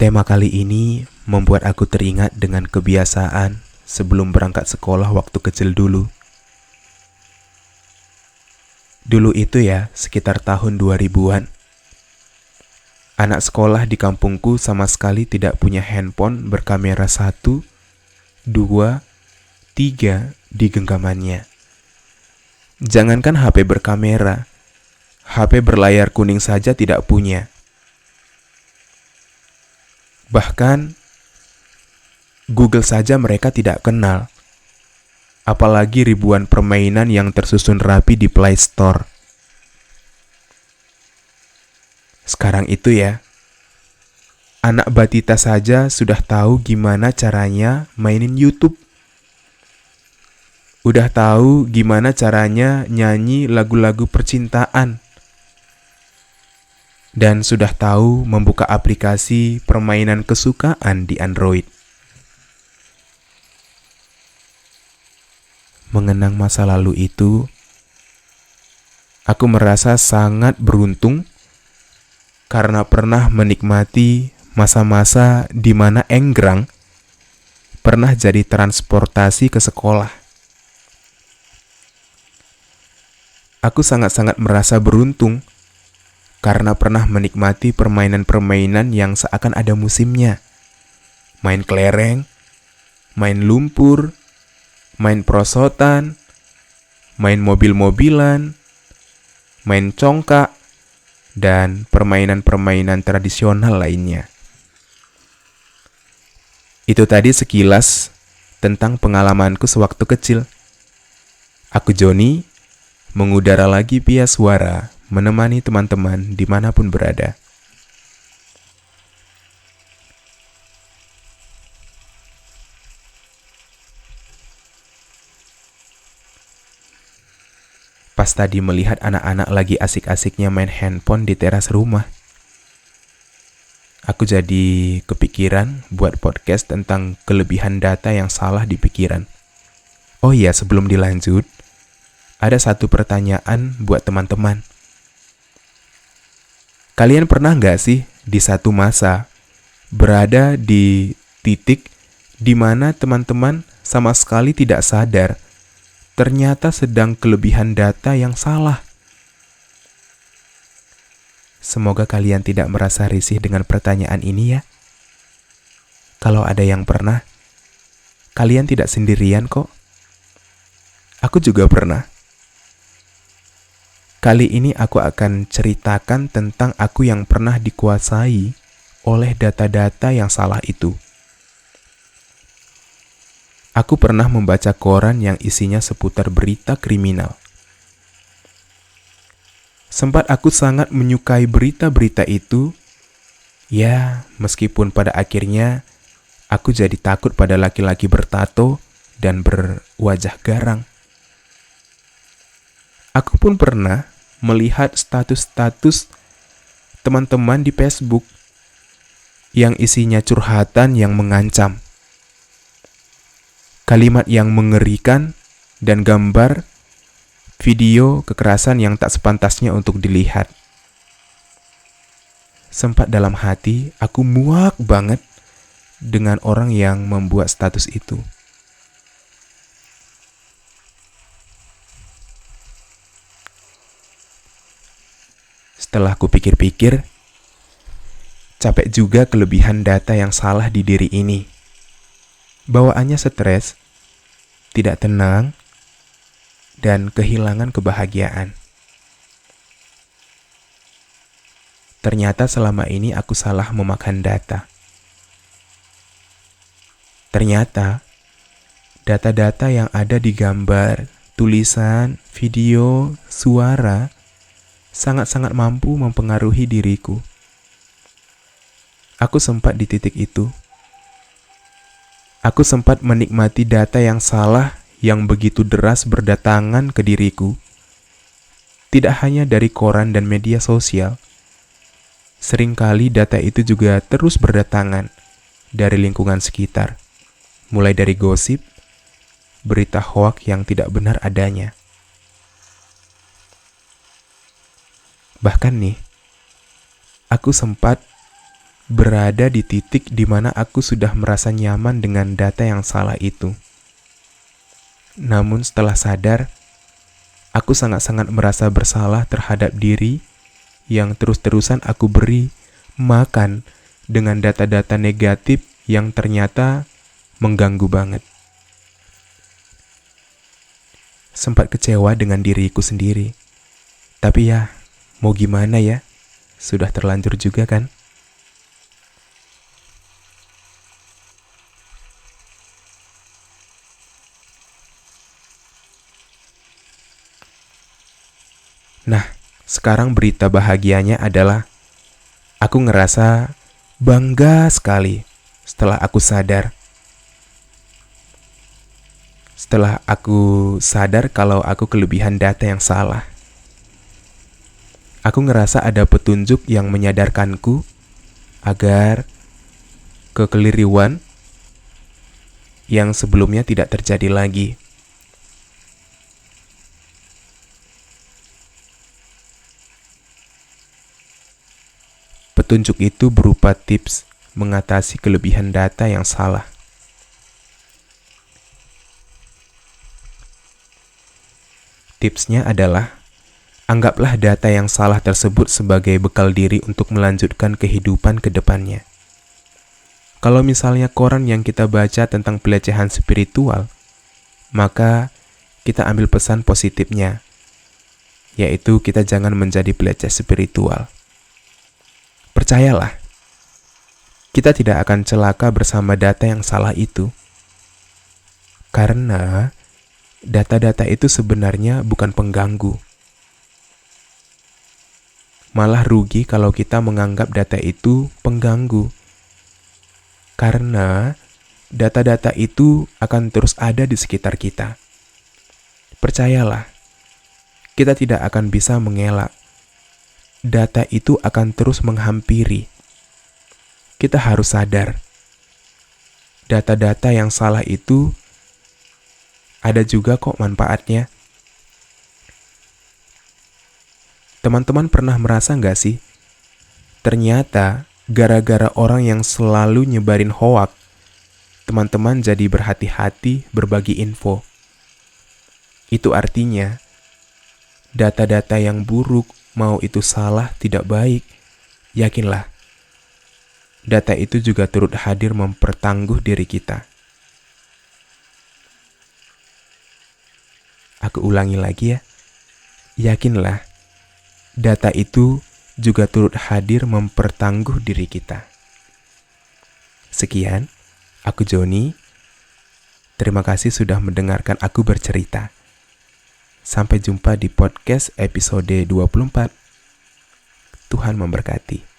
Tema kali ini membuat aku teringat dengan kebiasaan sebelum berangkat sekolah waktu kecil dulu. Dulu itu ya, sekitar tahun 2000-an. Anak sekolah di kampungku sama sekali tidak punya handphone berkamera 1, 2, 3 di genggamannya. Jangankan HP berkamera, HP berlayar kuning saja tidak punya. Bahkan Google saja mereka tidak kenal. Apalagi ribuan permainan yang tersusun rapi di Play Store. Sekarang itu ya, anak batita saja sudah tahu gimana caranya mainin YouTube. Udah tahu gimana caranya nyanyi lagu-lagu percintaan. Dan sudah tahu membuka aplikasi permainan kesukaan di Android. Mengenang masa lalu itu, aku merasa sangat beruntung karena pernah menikmati masa-masa di mana enggrang pernah jadi transportasi ke sekolah. Aku sangat-sangat merasa beruntung karena pernah menikmati permainan-permainan yang seakan ada musimnya. Main kelereng, main lumpur, main prosotan, main mobil-mobilan, main congkak, dan permainan-permainan tradisional lainnya. Itu tadi sekilas tentang pengalamanku sewaktu kecil. Aku Joni, mengudara lagi via suara, menemani teman-teman dimanapun berada. Pas tadi melihat anak-anak lagi asik-asiknya main handphone di teras rumah, aku jadi kepikiran buat podcast tentang kelebihan data yang salah di pikiran. Oh iya, sebelum dilanjut, ada satu pertanyaan buat teman-teman. Kalian pernah nggak sih di satu masa berada di titik di mana teman-teman sama sekali tidak sadar ternyata sedang kelebihan data yang salah? Semoga kalian tidak merasa risih dengan pertanyaan ini ya. Kalau ada yang pernah, kalian tidak sendirian kok. Aku juga pernah. Kali ini aku akan ceritakan tentang aku yang pernah dikuasai oleh data-data yang salah itu. Aku pernah membaca koran yang isinya seputar berita kriminal. Sempat aku sangat menyukai berita-berita itu. Ya, meskipun pada akhirnya aku jadi takut pada laki-laki bertato dan berwajah garang. Aku pun pernah melihat status-status teman-teman di Facebook yang isinya curhatan yang mengancam, kalimat yang mengerikan, dan gambar video kekerasan yang tak sepantasnya untuk dilihat. Sempat dalam hati aku muak banget dengan orang yang membuat status itu. Setelah aku pikir-pikir, capek juga kelebihan data yang salah di diri ini. Bawaannya stres, tidak tenang, dan kehilangan kebahagiaan. Ternyata selama ini aku salah memakan data. Ternyata data-data yang ada di gambar, tulisan, video, suara sangat-sangat mampu mempengaruhi diriku. Aku sempat di titik itu. Aku sempat menikmati data yang salah yang begitu deras berdatangan ke diriku. Tidak hanya dari koran dan media sosial. Seringkali data itu juga terus berdatangan dari lingkungan sekitar. Mulai dari gosip, berita hoak yang tidak benar adanya. Bahkan nih, aku sempat berada di titik di mana aku sudah merasa nyaman dengan data yang salah itu. Namun setelah sadar, aku sangat-sangat merasa bersalah terhadap diri yang terus-terusan aku beri makan dengan data-data negatif yang ternyata mengganggu banget. Sempat kecewa dengan diriku sendiri. Tapi ya, mau gimana ya? Sudah terlanjur juga kan? Nah, sekarang berita bahagianya adalah aku ngerasa bangga sekali setelah aku sadar. Setelah aku sadar kalau aku kelebihan data yang salah. Aku ngerasa ada petunjuk yang menyadarkanku agar kekeliruan yang sebelumnya tidak terjadi lagi. Petunjuk itu berupa tips mengatasi kelebihan data yang salah. Tipsnya adalah, anggaplah data yang salah tersebut sebagai bekal diri untuk melanjutkan kehidupan ke depannya. Kalau misalnya koran yang kita baca tentang pelecehan spiritual, maka kita ambil pesan positifnya, yaitu kita jangan menjadi peleceh spiritual. Percayalah, kita tidak akan celaka bersama data yang salah itu. Karena data-data itu sebenarnya bukan pengganggu. Malah rugi kalau kita menganggap data itu pengganggu. Karena data-data itu akan terus ada di sekitar kita. Percayalah, kita tidak akan bisa mengelak. Data itu akan terus menghampiri. Kita harus sadar, data-data yang salah itu ada juga kok manfaatnya. Teman-teman pernah merasa nggak sih? Ternyata gara-gara orang yang selalu nyebarin hoak, teman-teman jadi berhati-hati berbagi info. Itu artinya, data-data yang buruk, mau itu salah tidak baik, yakinlah, data itu juga turut hadir mempertangguh diri kita. Aku ulangi lagi ya, yakinlah, data itu juga turut hadir mempertangguh diri kita. Sekian, aku Joni. Terima kasih sudah mendengarkan aku bercerita. Sampai jumpa di podcast episode 24. Tuhan memberkati.